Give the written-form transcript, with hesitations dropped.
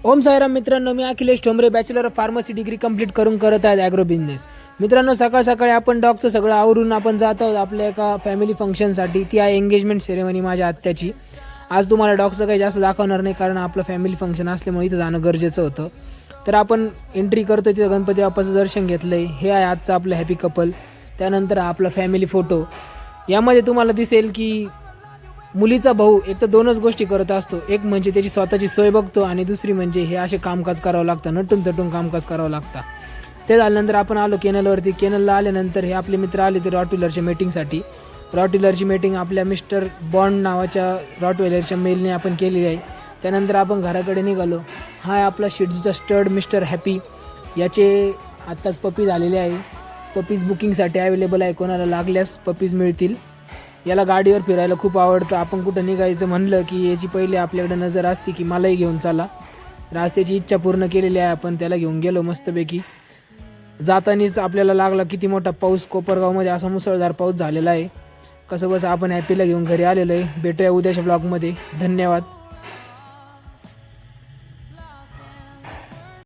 ओम साईराम मित्रांनो, मी Akhilesh Thombare, bachelor of pharmacy degree complete करून करत आहेत ॲग्रो बिझनेस. मित्रांनो, सकाळ सकाळी आपण डॉगचं सगळं आवरून आपण जात आहोत आपल्या एका फॅमिली फंक्शनसाठी. ती आहे एंगेजमेंट सेरेमनी माझ्या आत्याची. आज तुम्हाला डॉगचं काही जास्त दाखवणार नाही, कारण आपलं फॅमिली फंक्शन असल्यामुळे इथं जाणं गरजेचं होतं. तर आपण एंट्री करतो, तिथं गणपती बाप्पाचं दर्शन घेतलं आहे. हे आहे आजचं आपलं हॅपी कपल. त्यानंतर आपला फॅमिली फोटो. यामध्ये तुम्हाला दिसेल की मुलीचा भाऊ एक तर दोनच गोष्टी करत असतो. एक म्हणजे त्याची स्वतःची सोय बघतो आणि दुसरी म्हणजे हे असे कामकाज करावं लागतं, नटून तटून कामकाज करावं लागतं. ते झाल्यानंतर आपण आलो केनलवरती. केनलला आल्यानंतर हे आपले मित्र आले ते रॉटविलरच्या मीटिंगसाठी. रॉटविलरची मीटिंग आपल्या मिस्टर बॉन्ड नावाच्या रॉटविलरच्या मेलने आपण केलेली आहे. त्यानंतर आपण घराकडे निघालो. हा आहे आपला शिट्झचा स्टड मिस्टर हॅपी. याचे आत्ताच पपी झालेले आहे. पपीज बुकिंगसाठी अवेलेबल आहे, कोणाला लागल्यास पपीज मिळतील. याला गाडीवर फिरायला खूप आवडतं. आपण कुठं निघायचं म्हणलं की याची पहिले आपल्याकडे नजर असते की मलाही घेऊन चला. तर आज त्याची इच्छा पूर्ण केलेली आहे. आपण त्याला घेऊन गेलो मस्तपैकी. जातानीच आपल्याला लागला किती मोठा पाऊस. कोपरगावमध्ये असा मुसळधार पाऊस झालेला आहे. कसं बस आपण हॅपीला घेऊन घरी आलेलो आहे. भेटूया उद्याच्या ब्लॉगमध्ये. धन्यवाद.